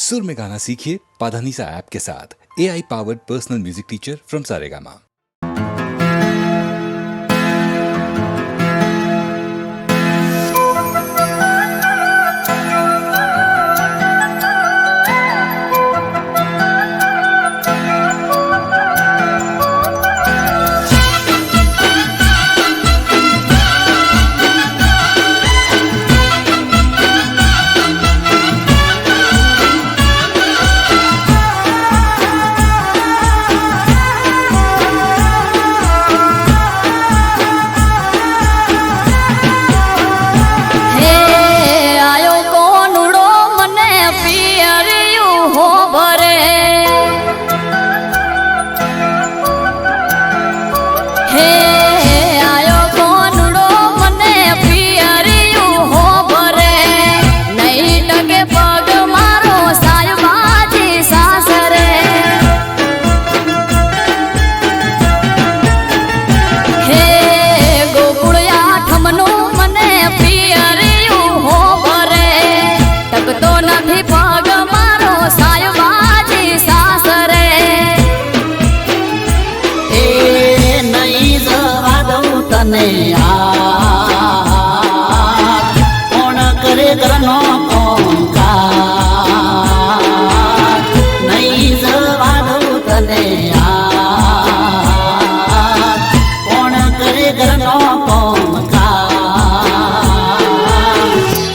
सुर में गाना सीखिए पाधानीसा ऐप के साथ AI powered personal music teacher from Saregama. कोण करे घरनो कोंकार नहीं जवादो तने कोण करे घरनो कोंकार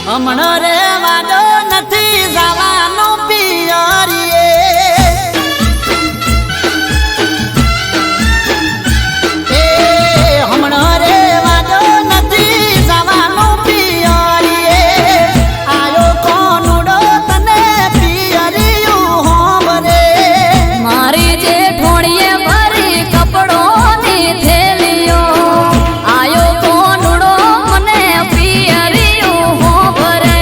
हमणो रे वादो नथी जवानो पियरिए हमणो रे वादो नथी जवानो पियरिए आयो कोनुडो तने पियरियो होवरे मारी जेठोड़िए भरी कपड़ों नी थेलियो आयो कोनुडो मने पियरियो होवरे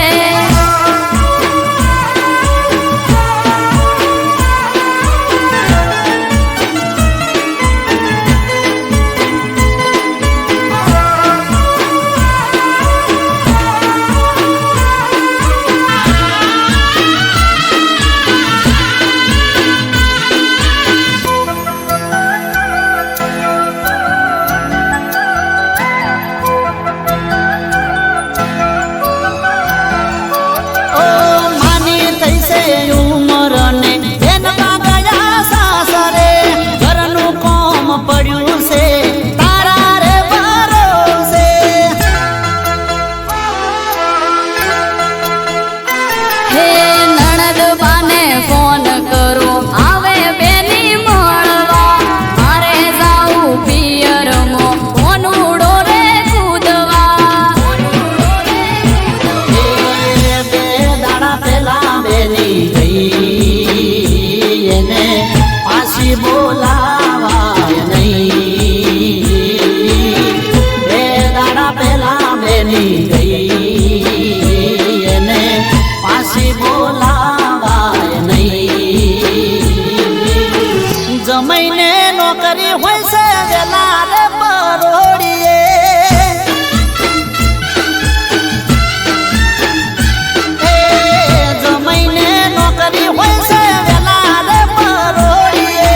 फोन करो आवे बेनी मळवा मारे जाऊ पियर मो कोनुडो रे कूदवा बे दाड़ा पेला बेनी गई ने पासी बोलावाय नहीं बे दाड़ा पेला बेनी गई ने पासी बोला जमैने नौकरी होय से गेला रे बरोड़िए जमैने नौकरी होय से गेला रे बरोड़िए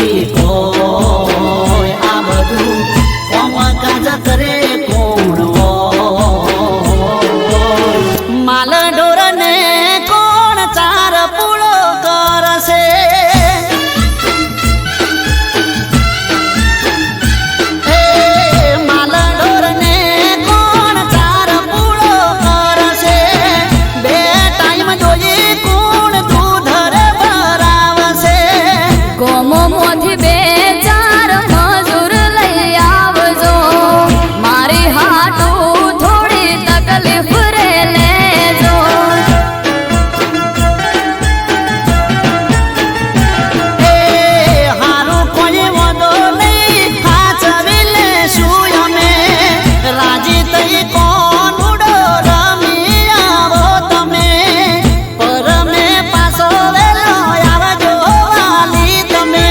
નથી કોઈ આ બધું કોમ કાજ કરે કોણ માલ ઢોરને કોણ ચાર પૂળો કરશે માલ ઢોરને કોણ ચાર પૂળો કરશે બે ટાઈમ જોઈએ કોણ દૂધ રે ભરાવશે ગોમો મોથી બે ચાર મજૂર લઈ આવજો મારી હાટું થોડી તકલીફ રે લેજો હારું કોઈ વાંધો નહીં હાચવી લેશું અમે રાજી થઈ કોણ ઉડો રમી આવો તમે પરમે પાછો વેલો આવજો વાલી તમે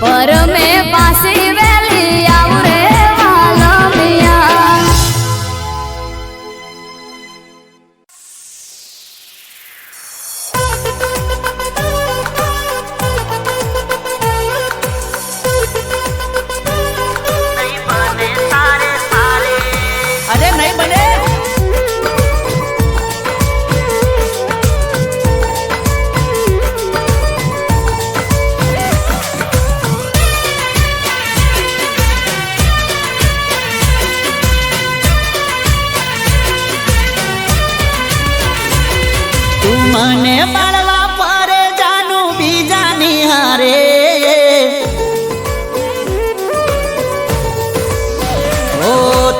પરમે પાસી વેલી આવું રે વાલમિયા અરે નહીં બને તું મને બાળવા પરે જાનું બીજાની હારે ઓ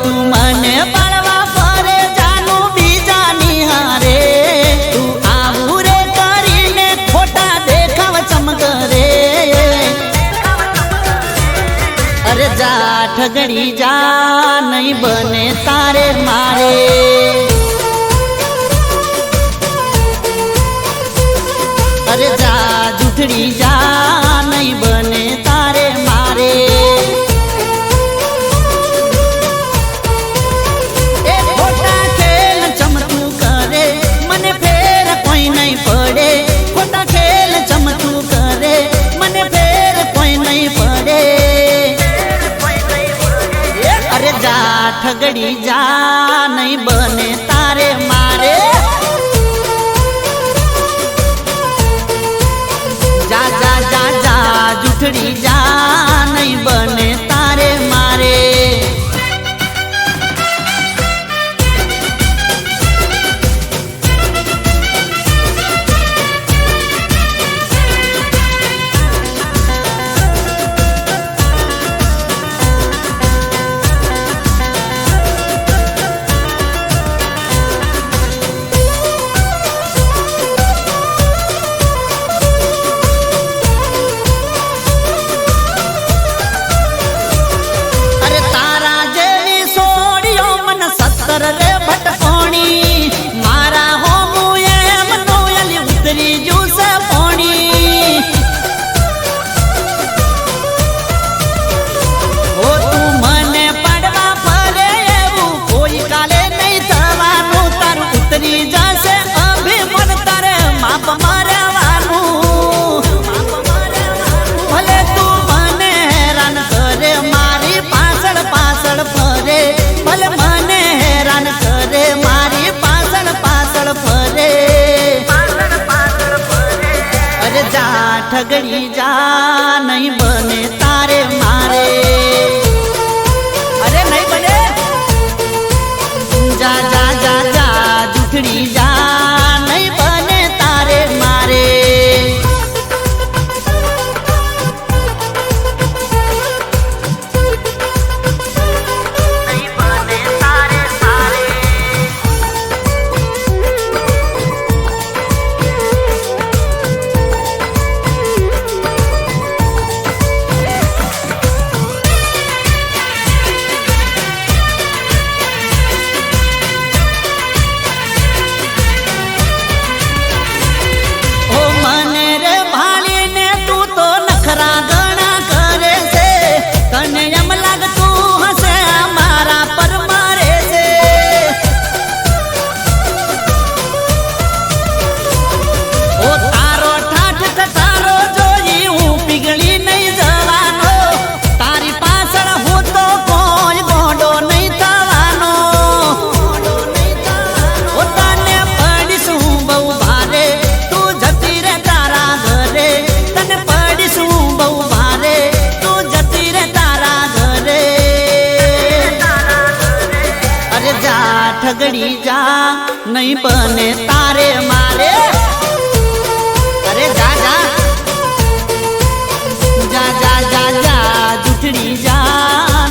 તું મને બાળવા પરે જાનું બીજાની હારે તું આવું રે કરીને ખોટા દેખાવ ચમકરે અરે જા ઠગડી જા નહીં બને તારે મારે અરે જા જૂઠડી જા નહીં બને તારે મારે એ ખોટા ખેલ ચમતું કરે મને ફેર કોઈ નહીં પડે ખોટા ખેલ ચમતું કરે મને ફેર કોઈ નહીં પડે અરે જા ઠગડી જા નહીં બને તારે મારે જા જા જા જા જૂઠડી જા નહીં બને તારે મારે અરે તારા જેવી સોડીઓ મન સત્તર રે ભટકોણી મારા હોમું એમ નોયલી ઉતરી જુસે પોણી ઓ તું મને પડવા ફરે એવું કોઈ કાલે નહીં થવાનું તારું ઉતરી જશે અભિમન તારે માપ મારવાનું ભલે તું મને હેરાન કરે મારી પાછળ પાછળ ફરે ભલે મને હેરાન કરે મારી પાછળ પાછળ ફરે અરે જા ઠગડી જા નહીં બને તારે મારે અરે નહીં બને જા જા જા જા જૂઠડી જા નહીં બને તારે મારે ઠગડી જા નહીં બને તારે મારે અરે જા જા જા જા જા જા જૂઠડી જા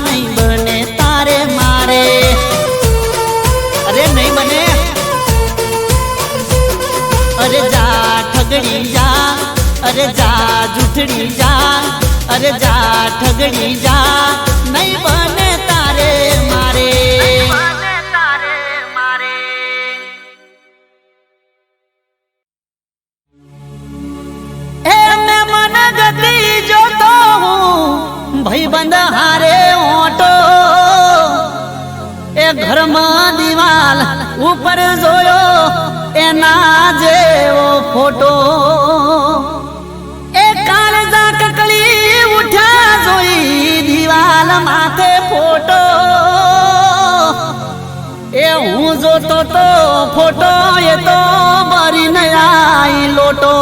નહીં બને તારે મારે અરે નહીં બને અરે જા ઠગડી જા અરે જા જૂઠડી જા અરે જા ઠગડી જા નહીં બને તારે મારે એ મેં મન ગતિ જોતો હું ભાઈબંધ હારે ઓટો એ ઘરમાં દિવાલ ઉપર જોયો એના જેવો ફોટો એ કાળજા કકળી ઉઠ્યા જોઈ દિવાલ માથે ફોટો એ હું જોતો તો ફોટો એ તો બરી ન આઈ લોટો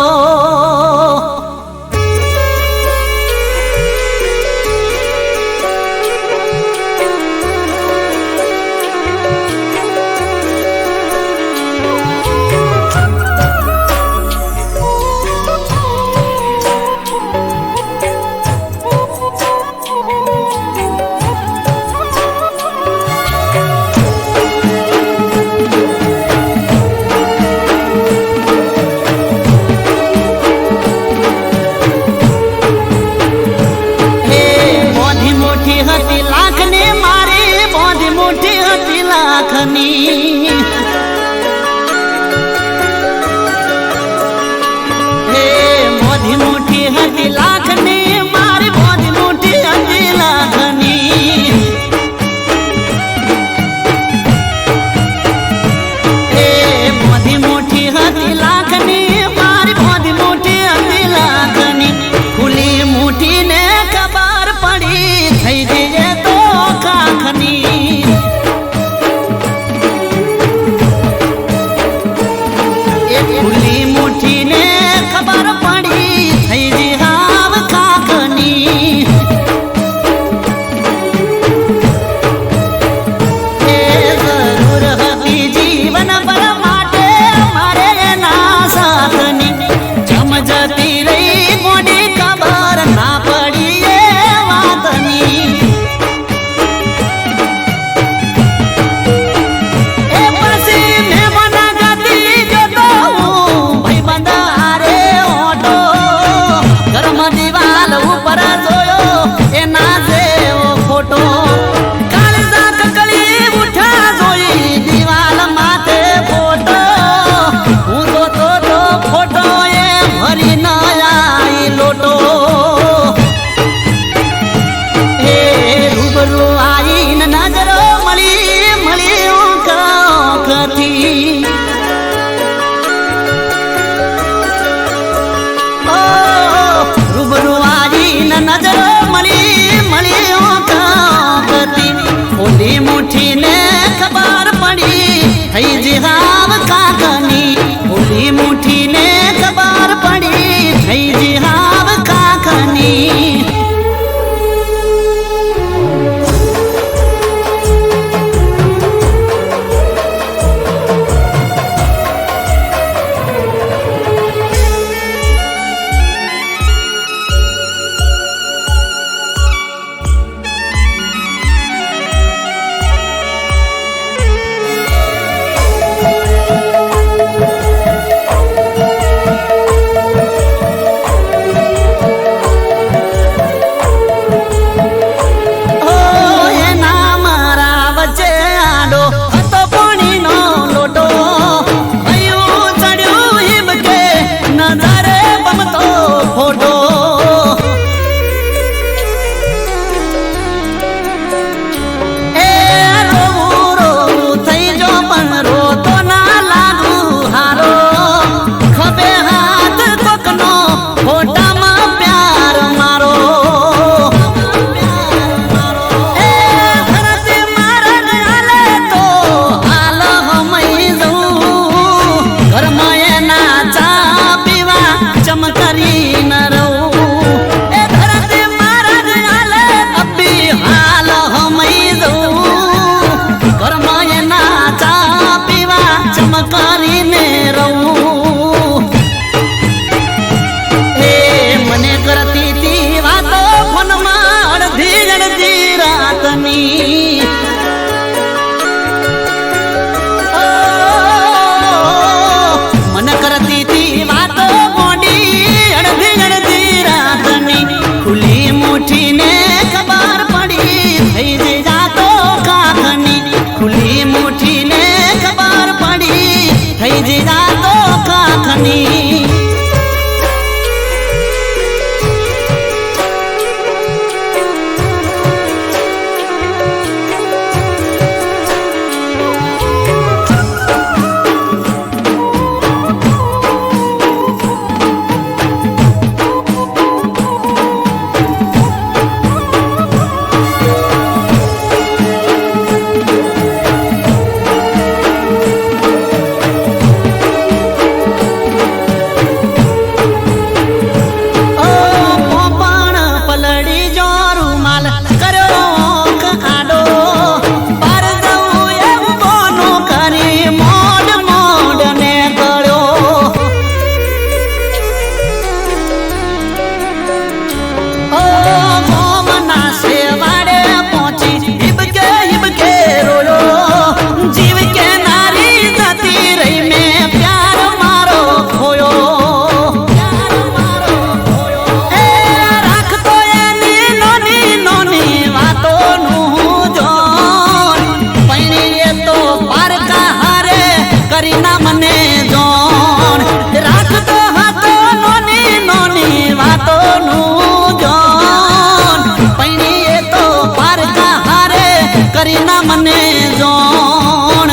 કરી ના મને જોણ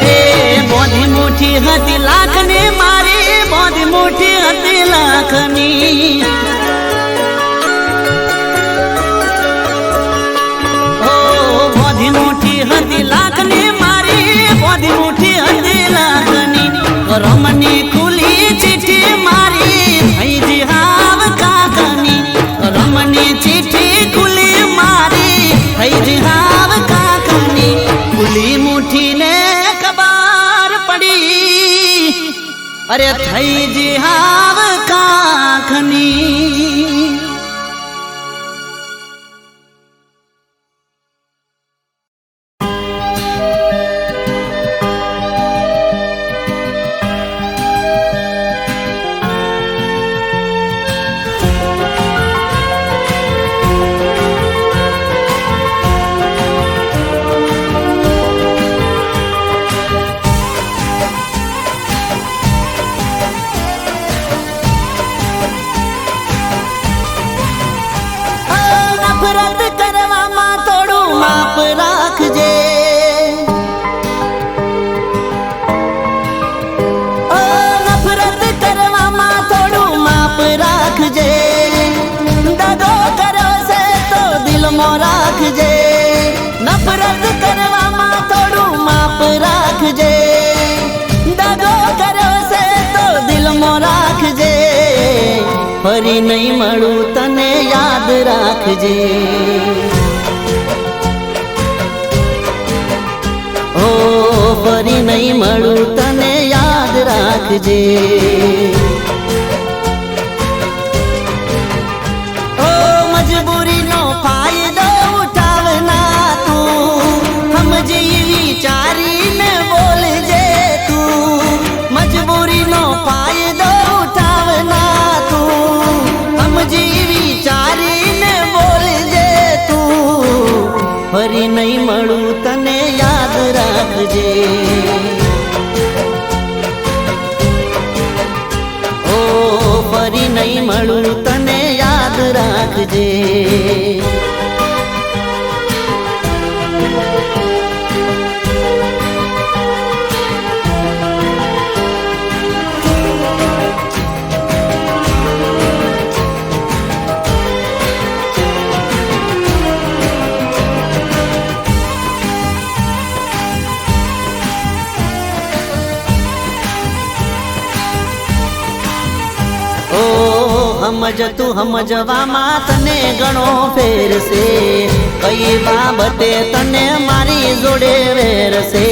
એ બોધી મુઠી હતી લાખની મારી બોધી મુઠી હતી લાખની ઓ બોધી મુઠી હતી લાખની મારી બોધી મુઠી હતી લાખની રમની ખુલી ચીઠી મારી થઈ જી હાવ કાકની રમની ચીઠી ખુલી મારી થઈ જી હાવ કાકની ખુલી મુઠી ને ખબર પડી અરે થઈ જી હાવ કાકની નફરત કરવામાં થોડું માપ રાખજે ઓ નફરત કરવામાં થોડું માપ રાખજે દગો કર્યો છે તો દિલમાં રાખજે નફરત કરવામાં થોડું માપ રાખજે દગો કર્યો છે તો દિલમાં રાખજે ફરી નહીં મળું તને યાદ રાખજે ઓ ફરી નહીં મળું તને યાદ રાખજે ઓ મજબૂરીનો ફાયદો ઉઠાવના તું સમજી વિચારીને બોલજે તું મજબૂરીનો ફાયદો ઉઠાવના તું સમજી વિચારીને બોલજે તું ફરી નહીં મળું તને યાદ રાખજે ઓ ફરી નહીં મળું તને યાદ રાખજે સમજ તું સમજવામાં તને ઘણો ફેર છે કઈ બાબતે તને મારી જોડે વેરશે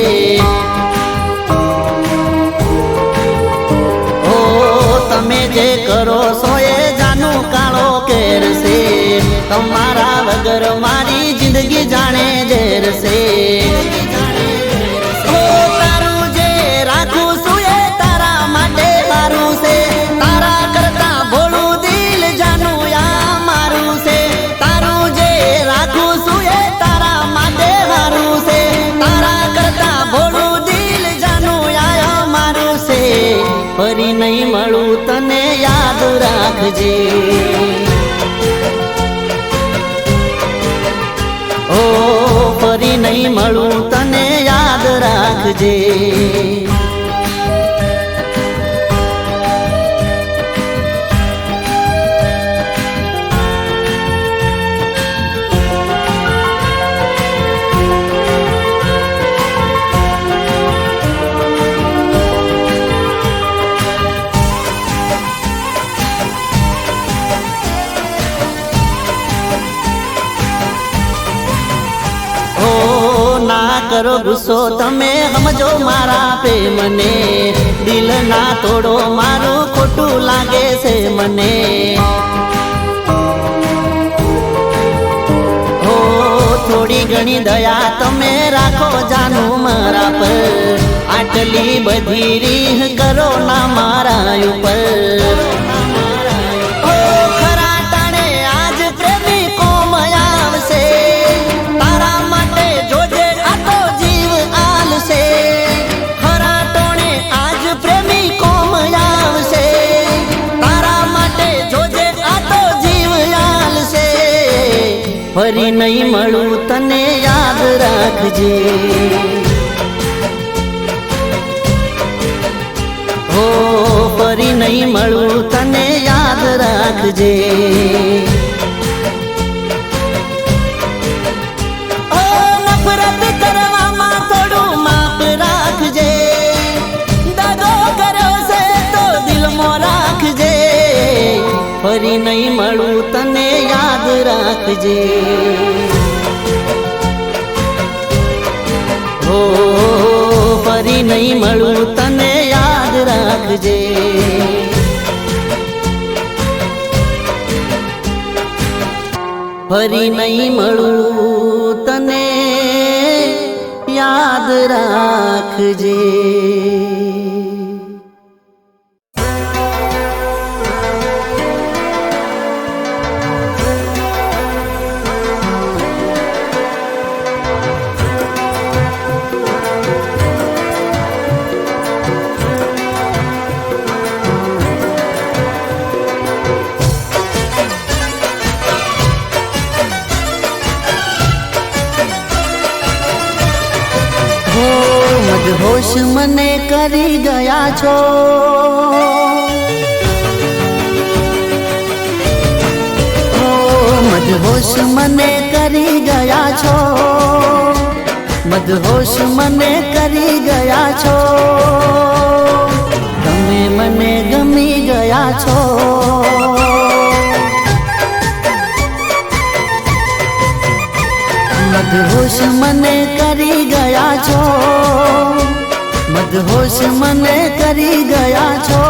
ઓ તમે જે કરો છો એ જાનું કાળો કેર છે તમારા વગર મારી જિંદગી જાણે ઝેર છે ઓ તારું જે રાખું છું એ તારા માટે સારું છે તારા કરતા ભોળું દિલ જાનું આ મારું છે તારું જે રાખું છું એ તારા માટે સારું છે તારા કરતા ભોળું દિલ જાનું આ મારું છે ફરી નહીં મળું તને યાદ રાખજે ઓ ફરી નહીં મળું તને યાદ રાખજે કરો ગુસ્સો તમે સમજો મારા પ્રેમને દિલ ના તોડો મારું ખોટું લાગે છે મને હો થોડી ઘણી દયા તમે રાખો જાનું મારા પર આટલી બધી રીહ કરો ના મારા ઉપર ખરા ટાણે આજ પ્રેમી કોમ આવશે તારા માટે જોજે આ તો જીવ આલશે ખરા ટાણે આજ પ્રેમી કોમ આવશે તારા માટે જોજે આ તો જીવ આલશે ફરી નહીં મળું તને યાદ રાખજે હો ફરી નહીં મળું તને યાદ રાખજે ઓ નફરત કરવામાં થોડું માફ રાખજે દગો કર્યો છે તો દિલમાં રાખજે ફરી નહીં મળું તને યાદ રાખજે હો ફરી નહીં મળું તને યાદ રાખજે ફરી નહીં મળું તને યાદ રાખજે હોશ મને કરી ગયા છો મદહોશ મને કરી ગયા છો મદહોશ મને કરી ગયા છો તમે મને ગમી ગયા છો મદહોશ મને કરી ગયા છો મદહોશ મને કરી ગયા છો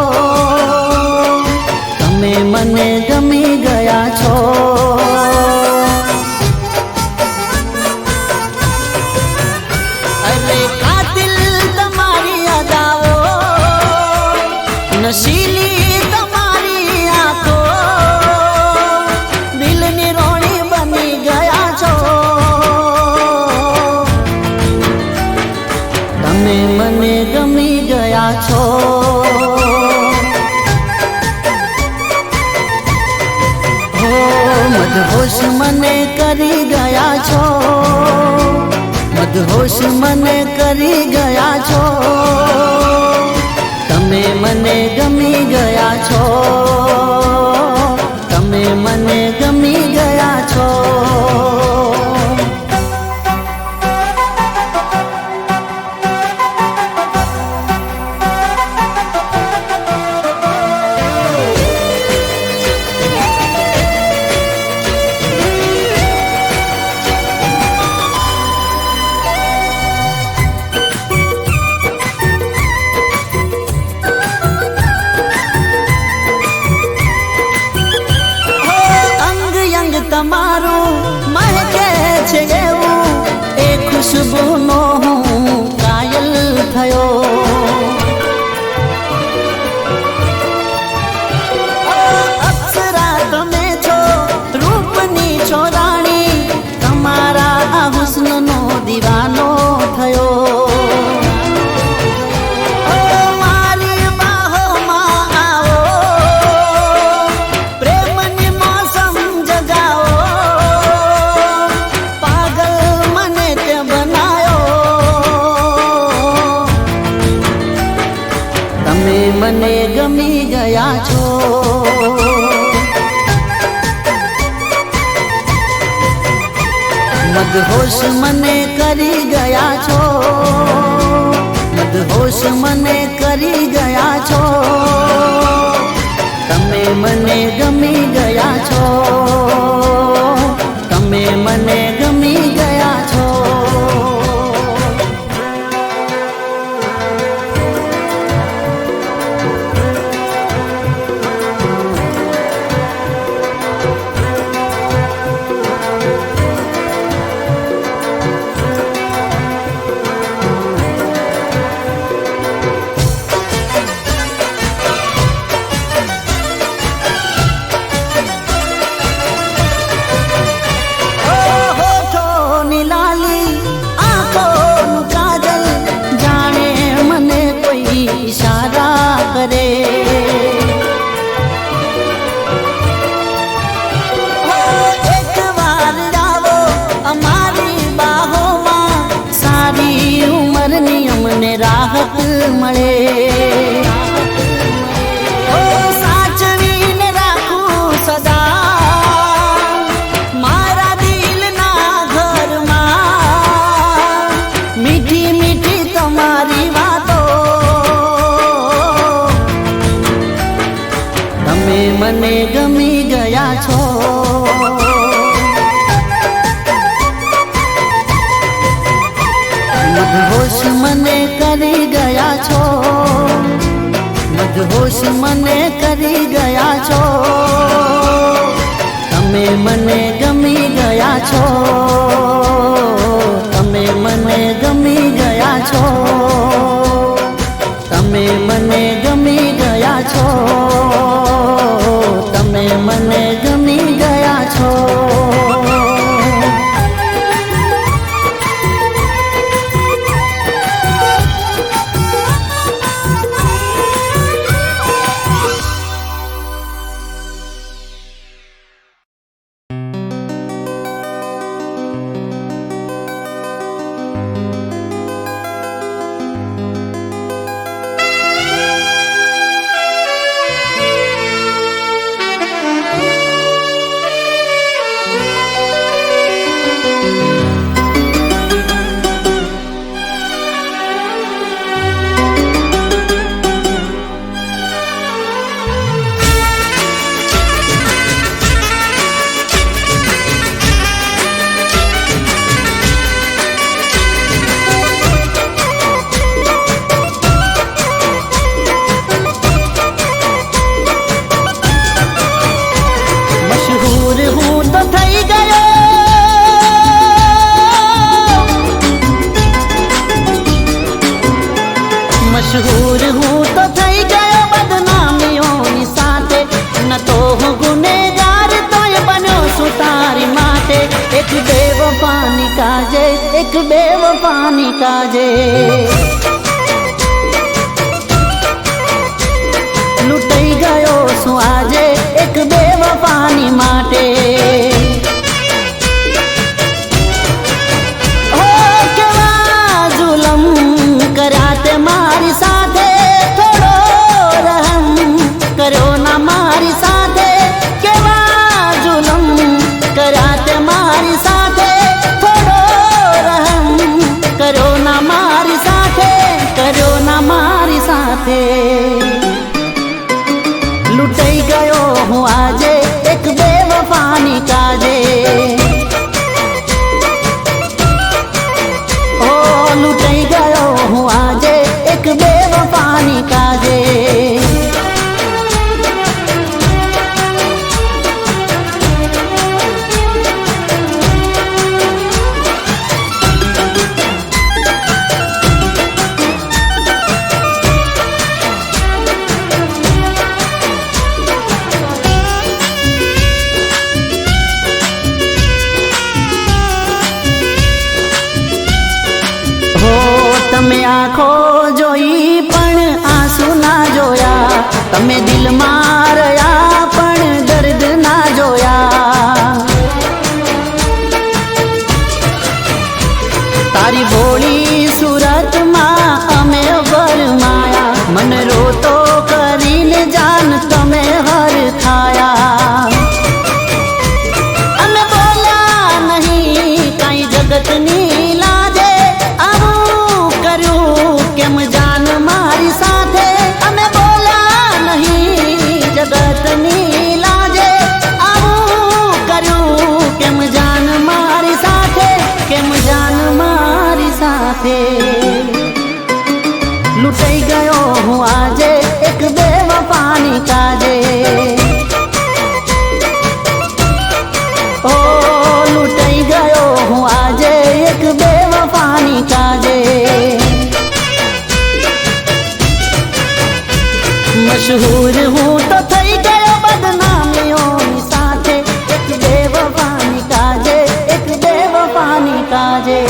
તમે મને ગમી ગયા છો અરે કાતિલ તમારી અદાઓ નશીલી તમારી આંખો દિલની રોણી બની ગયા છો તમે મને ગમી ગયા છો હો મદહોશ મને કરી ગયા છો મદહોશ મને કરી ગયા છો તમે મને ગમી ગયા છો તમે મને ગમી ગયા છો તમારું મહેકે છે એવું એ ખુશ્બુનો હું કાયલ થયો અપ્સરા તમે છો રૂપની છો રાણી તમારા આ હુસ્નનો દીવાનો થયો મને ગમી ગયા છો મદહોશ મને કરી ગયા છો મદહોશ મને કરી ગયા છો તમે મને ગમી ગયા છો તમે મને ગમી ગયા છો મને ગમી ગયા છો મદહોશ મને કરી ગયા છો મદહોશ મને કરી ગયા છો તમે મને ગમી ગયા છો તમે મને ગમી ગયા છો તમે મને ગમી ગયા છો તમે મને ગમી ગયા છો मशहूर हूँ तो थई गयो बदनामियों साथे न तो हूँ गुनेगार तो ये बनो सुतारी माटे एक बेवफानी काजे एक बेवफानी काजे लुटाई गयो सु आजे एक बेवफानी माटे कराते मारी साथे थोड़ो रहम करो ना मारी साथे केवा जुलम कराते मारी साथे थोड़ो रहम करो ना मारी साथे करो ना मारी साथे लुटाई गयो हूँ आजे एक बेवफानी काजे लुटाई गयो हूँ आजे एक बेवफानी काजे તમે આંખો જોઈ પણ આંસુ ના જોયા તમે દિલ માર્યા પણ દર્દ ના જોયા તારી ભોળી સુરત માં અમે વરમાયા मन रोतो કરીને જાન તમે હર ખાયા અમે બોલ્યા નહીં કઈ જગતની લાજે केम जान मारी साथे अमे बोला नहीं जगत नी लाजे आऊ करू केम जान मारी साथे केम जान मारी साथे लुटाई गयो हूँ आजे एक बेवफानी काजे ओ लुटाई गयो हूँ आजे एक बेवफानी काजे मशहूर हूँ तो थई गयो बदनामियों साथे एक बेवफानी काजे एक बेवफानी काजे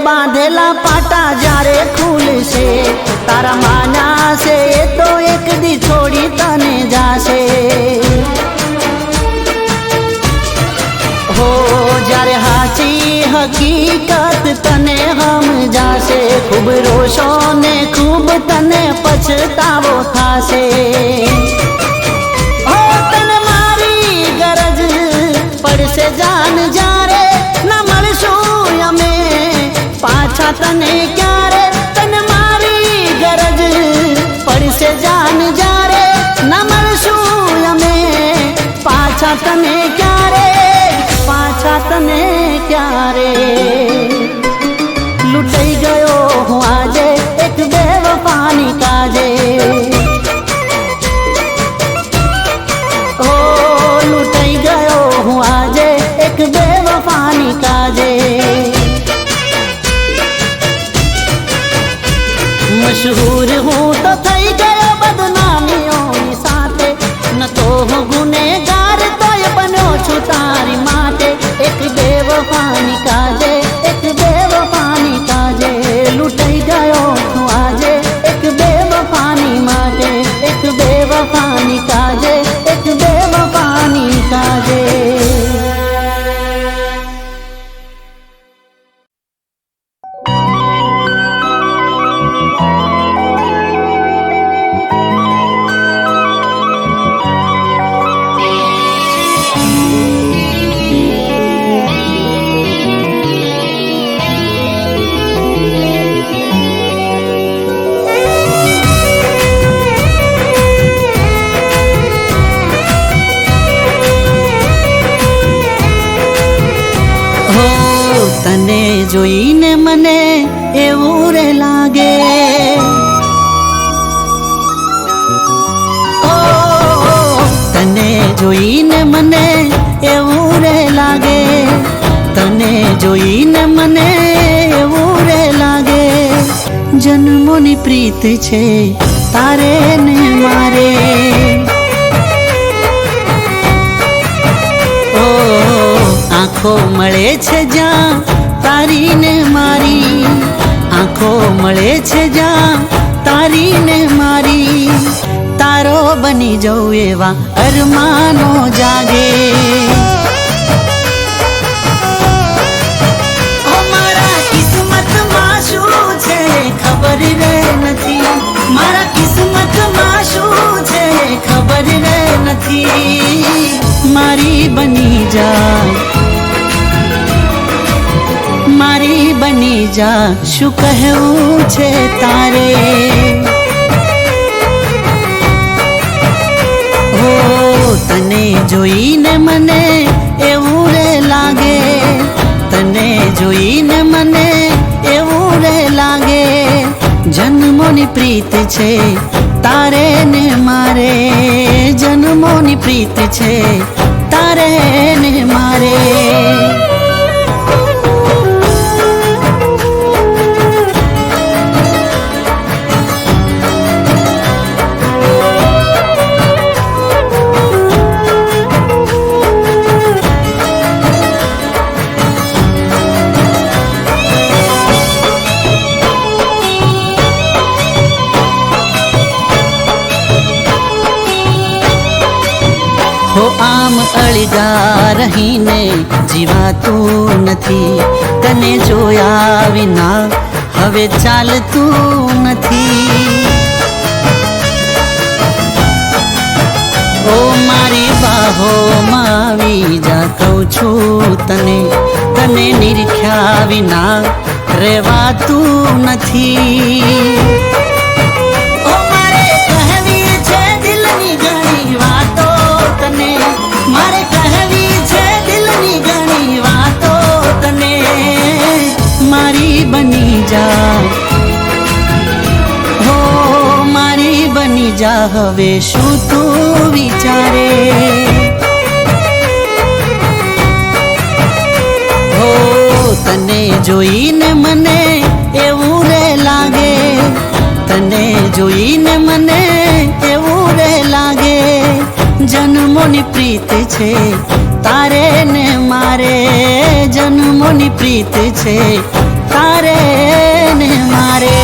बांधेला पाटा जारे खुल से तारा माना से तो एक दी छोड़ी तने जासे હો જ્યારે હાચી હકીકત તને સમજાશે, ખૂબ રોશો ને ખૂબ તને પછતાવો થાશે. હો તને મારી ગરજ પડશે જાન જ્યારે ના મળશું અમે પાછા તને ક્યારે. તને મારી ગરજ પડશે જાન જ્યારે ના મળશું અમે પાછા તને ક્યારે, પાછા તને ક્યારે. લૂંટાઈ ગયો હું આજે એક બેવફાની કાજે, ઓ લૂંટાઈ ગયો હું આજે એક બેવફાની કાજે. મશહૂર હું તો થઈ ગયો બદનામીઓની સાથે, ન તો હું ગુનેગાર તોય બન્યો છું તારી માટે. એક બેવફાની કાજે, એક બેવફાની કાજે. લૂંટાઈ ગયો તું આજે એક બેવફાની માટે, એક બેવફાની કાજે, એક બેવફાની કાજે. તને જોઈને મને એવું રે લાગે, ઓ તને જોઈને મને એવું રે લાગે, તને જોઈને મને એવું રે લાગે. જન્મોની પ્રીત છે તારે ને મારે, આંખો મળે છે જ્યાં તારી ને મારી, આંખો મળે છે જ્યાં તારી ને મારી. તારો બની જાઉં એવા અરમાનો જાગે. મારા કિસ્મતમાં શું છે ખબર રે નથી, મારા કિસ્મતમાં શું છે ખબર રે નથી. મારી બની જા, મારી બની જા, શું કહેવું છે તારે. હો તને જોઈને મને એવું રે લાગે, તને જોઈને મને એવું રે લાગે. જન્મોની પ્રીત છે તારે ને મારે, જન્મોની પ્રીત છે તારે ને મારે. હો આમ અળગા રહીને જીવાતું નથી, તને જોયા વિના હવે ચાલતું નથી. ઓ મારી બાહોમાં આવી જા કહું છું તને, તને નિરખ્યા વિના રહેવાતું નથી. મારે કહેવી છે દિલની ઘણી વાતો તને, મારી બની જા, હો મારી બની જા. હવે શું તું વિચારે, હો તને જોઈને મને એવું રે લાગે, તને જોઈને મને એવું રે લાગે. જન્મોની પ્રીત છે તારે ને મારે, જન્મોની પ્રીત છે તારે ને મારે.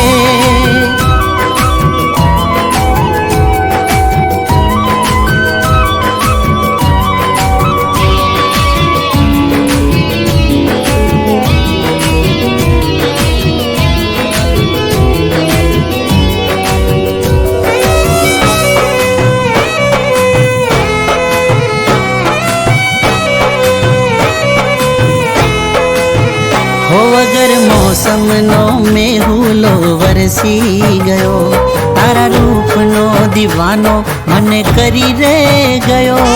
હુલો વરસી ગયો, તારા રૂપનો દીવાનો મને કરી રે ગયો.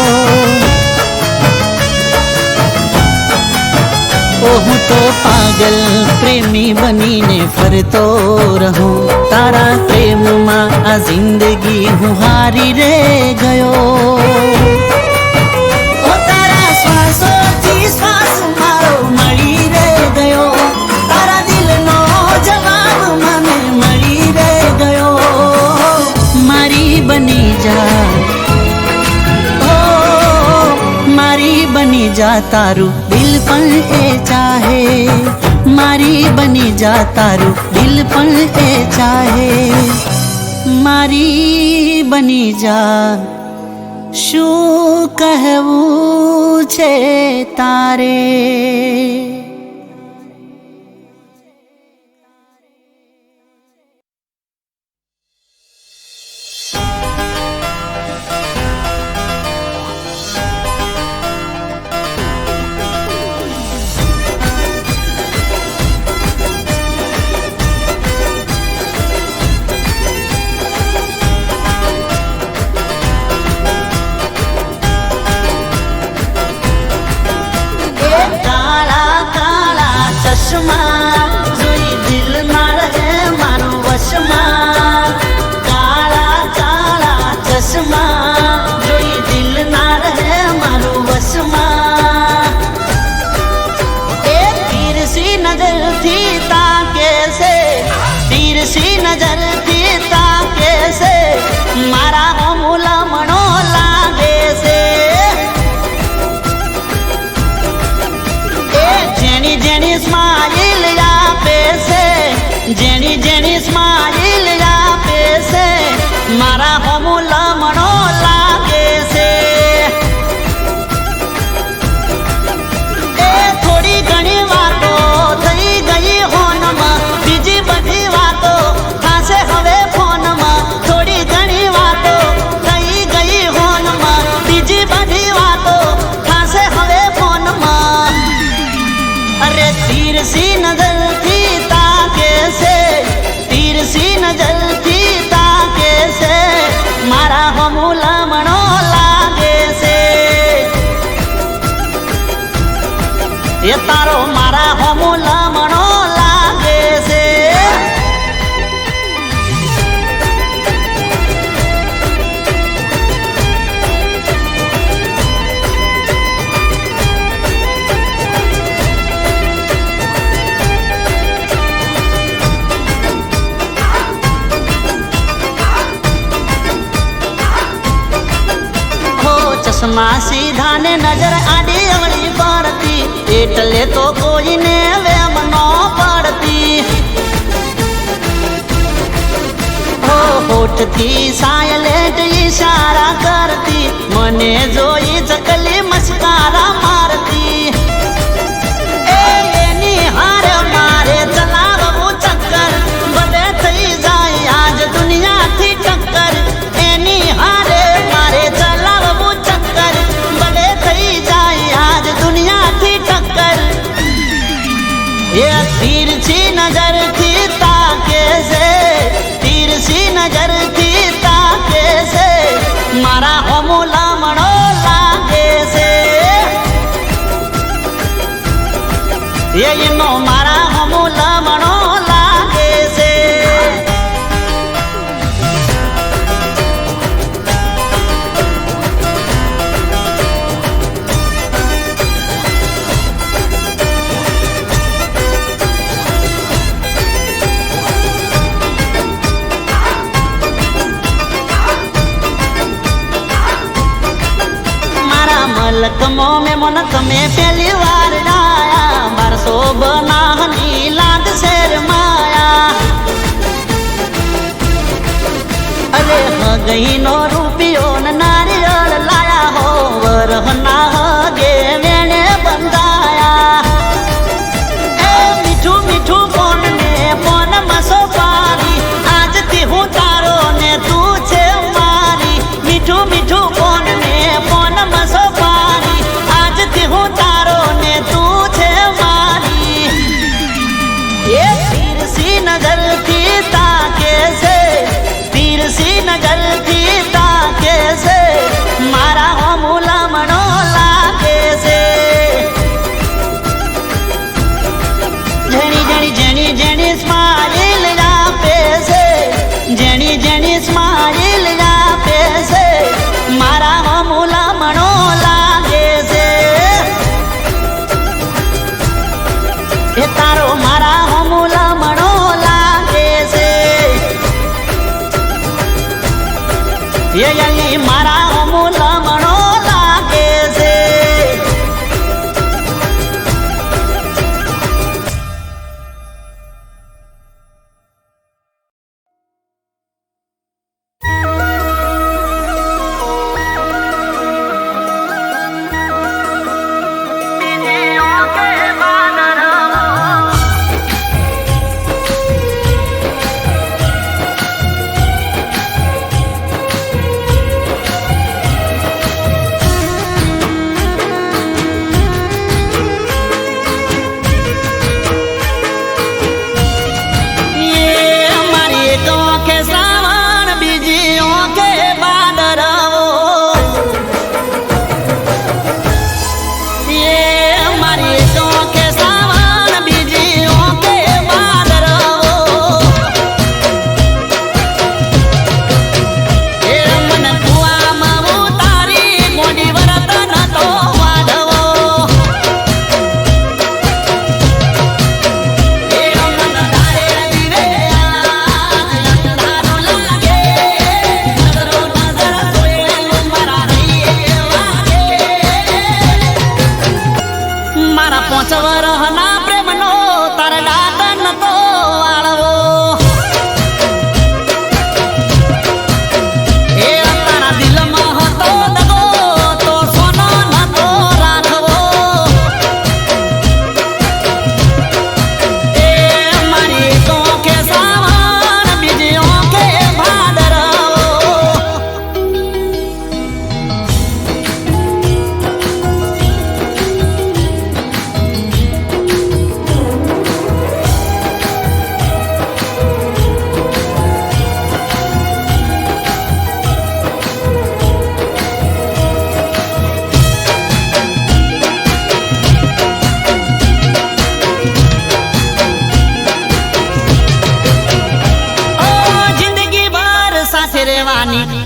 હું તો પાગલ પ્રેમી બનીને ફરતો રહું, તારા પ્રેમમાં આ જિંદગી હું હારી રે ગયો. ઓ તારા શ્વાસોથી શ્વાસ મારો મળી રે ગયો, તારા દિલનો જવાબ મને મળી રે ગયો. મારી બની જા, મારી બની જા, તારું દિલ પણ એ ચાહે. મારી બની જા, તારું દિલ પણ એ ચાહે. મારી બની જા, શું કહેવું છે તારે. જોઈ દિલ ના રહે મારું વશમાં, કાળા કાળા ચશ્મા જોઈ દિલ ના રહે મારું વશમાં. એ તીરસી નજરથી તાકે છે, તીરસી નજરથી તાકે છે, મારા મુલામણો લાગે છે. જેની જેની સ્માઈલ આપે છે, જેની જેની સ્માઈલ આપે છે, મારા હોમુલામણો લાગે છે. એ થોડી ઘણી વાતો થઈ ગઈ હોનમાં, બીજી બધી વાતો થશે હવે ફોનમાં. થોડી ઘણી વાતો થઈ ગઈ હોનમાં, બીજી બધી વાતો થશે હવે ફોનમાં. અરે તીરસી નજરથી તાકે છે, તીરસી નજરથી તાકે છે, મારા હોમુલામણો લાગે છે. એ તારો મારા હોમુલામણો લાગે છે. ચશ્મા સીધા ને નજર આડી અવળી પડતી, એટલે તો કોઈને વેમ ન પડતી. હોઠથી સાયલેન્ટ ઈશારા કરતી, મને જોઈ ચકલી મસ્કારા મારતી. એની હાર મારે ચલાવવું ચક્કર, બધે થઈ જાય આજ દુનિયાથી ટક્કર. એની હારે મારે ચલાવવું ચક્કર, બધે થઈ જાય આજ દુનિયાથી ટક્કર. એ તીરછી નજરથી તાકે છે, તીરછી નજરથી તાકે છે, મારા હોમુલામણો લાગે છે. એનો મારા હોમુલામણો લાગે છે. મલકમો મેં મન તમે પહેલી વાર આયા, 1200 બનાહની લાગ શેર માયા. અરે હગઈ નો રૂપિયો ને નારિયેળ લાયા હો, વરહના હગે વેણે બંધાયા. એ મીઠું મીઠું ફોન ને ફોન મસો પારી, આજથી હું તારો ને તું છે મારી. મીઠું મીઠું ફોન ને ફોન મસો પારી, આજથી હું તારો ને તું છે મારી. એ તીરસી નજર તીરસી નજરથી તાકે છે મારા હમુલા મણો લાગે છે જેણી જેણી જેણી જેણી સ્માઈલ આપે છે જેણી જેણી સ્માઈલ આપે છે મારા હમુલા મણો લાગે છે એ તારો મારા હમુલા મણો લાગે છે એ યલી મારા હમુલા મણો લાગે છે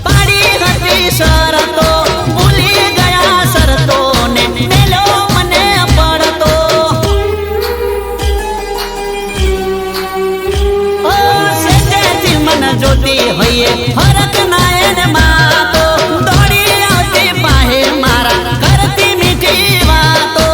પાડી હતી શરતો ભૂલી ગયા શરતો ને મેલો મને પડતો ઓ સેજેથી મન જોતી હોઈએ ફરક ના એને માતો દોડી આવતી પાહે મારા કરતી મીઠી વાતો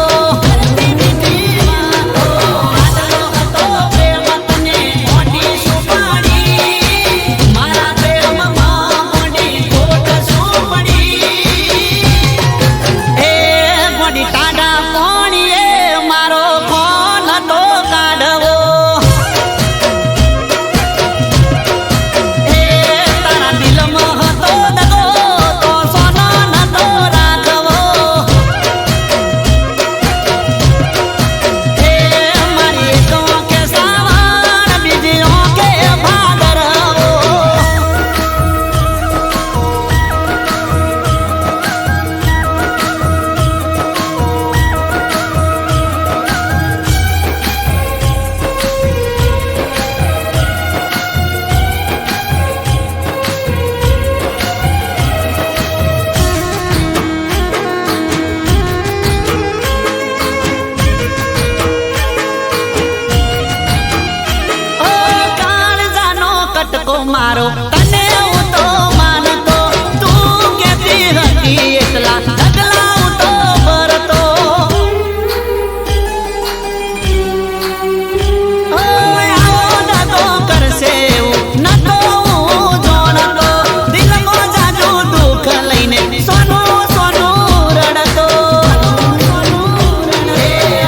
મારો તને હું તો માનતો તું કેતી હતી એકલા ડગલા હું તો ભરતો આવો નતો કરશે એવું નતો હું જોણતો દિલમાં જાજુ દુઃખ લઈને સોનું સોનું રડતો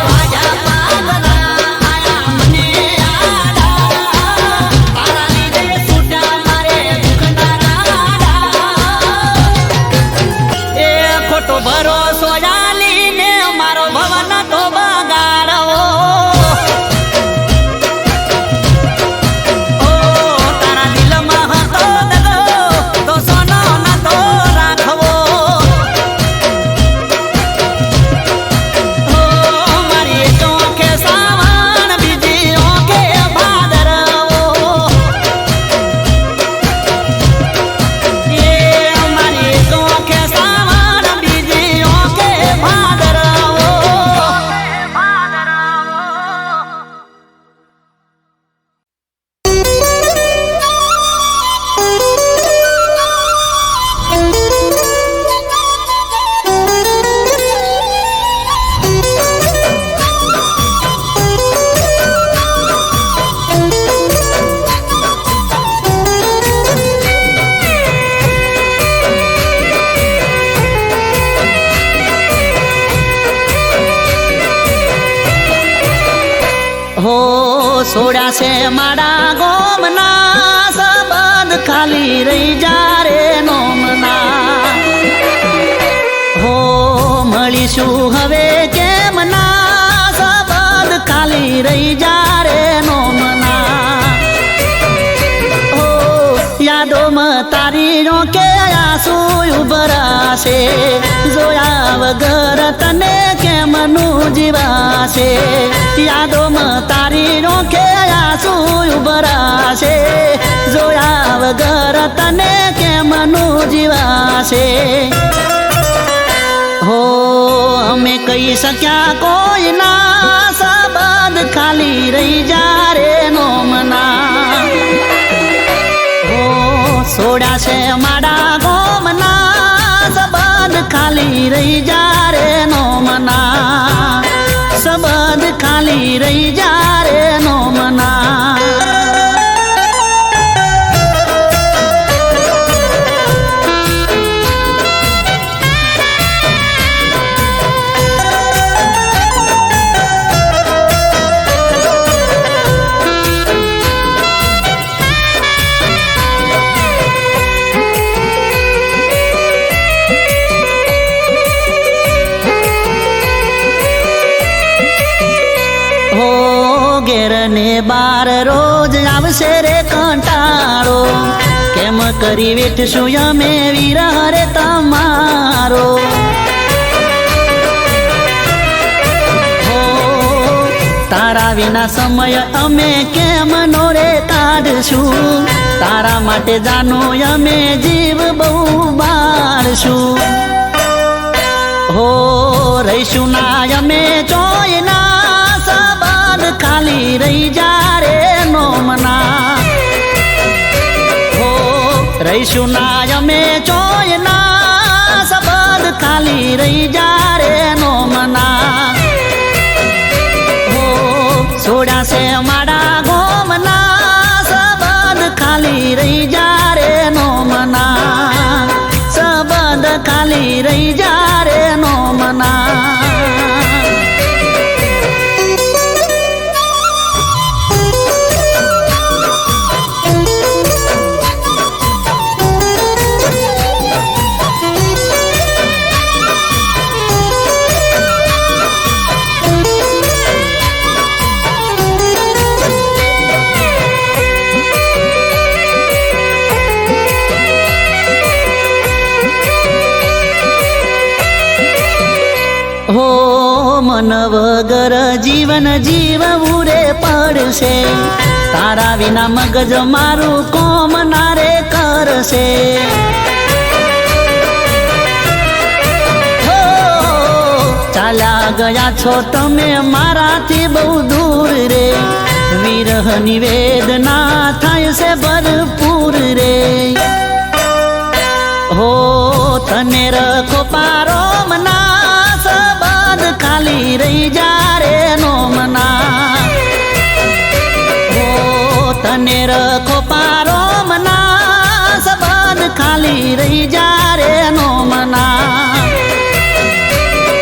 આજા પાગલા આયા મને આડા તારા લીધે છૂટા મારે સોડા છે મારા ગોમના સંબંધ ખાલી રહી જા રે નોમના હો મળીશું હવે કેમ ના સંબંધ ખાલી રહી જા રે નોમના હો યાદોમાં તારી રોકે આંસુ ઉભરાશે જોયા વગર તને કેમનું જીવાશે યાદોમાં તારી રોકે આંસુ ઉભરાશે જોયા વગર તને કેમનું જીવાશે હો અમે કહી શક્યા કોઈ ના સંબંધ ખાલી રહી જા રે નોમના હો સોડા છે મારા ગોમના સંબંધ ખાલી રહી જા રે નોમના સંબંધ ખાલી રહી જા રે નોમના ઘેર ને બાર રોજ આવશે રે કંટાળો કેમ કરી વેઠશું અમે વિરહ રે તમારો હો તારા વિના સમય અમે કેમ નો રે કાઢશું તારા માટે જાનો અમે જીવ બહુ બાળશું હો રહીશું ના અમે ચોયના ખાલી રહી જા રે નોમના હો રહીશું ના અમે ચોયના સંબંધ ખાલી રહી જા રે નોમના હો સોડા છે મારા ગોમના સંબંધ ખાલી રહી જા રે નોમના સંબંધ ખાલી રહી જા રે નોમના હો મન વગર જીવન જીવવું રે પડશે તારા વિના મગજ મારું કોમ ના રે કરશે હો ચાલ્યા ગયા છો તમે મારાથી બહુ દૂર રે વિરહની વેદના થાય છે ભરપૂર રે હો તને રખો પારો મના ખાલી રહી જા રે નોમના હો તને રખો પારો મના સંબંધ ખાલી રહી જા રે નોમના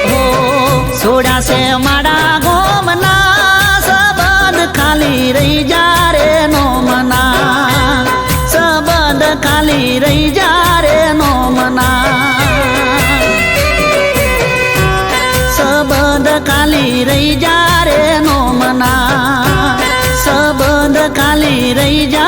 હો સોડા છે મારા ગોમના સંબંધ ખાલી રહી જા રે નોમના સંબંધ ખાલી રહી જા રે નોમના સંબંધ ખાલી રહી જા રે નોમના સંબંધ ખાલી રહી જા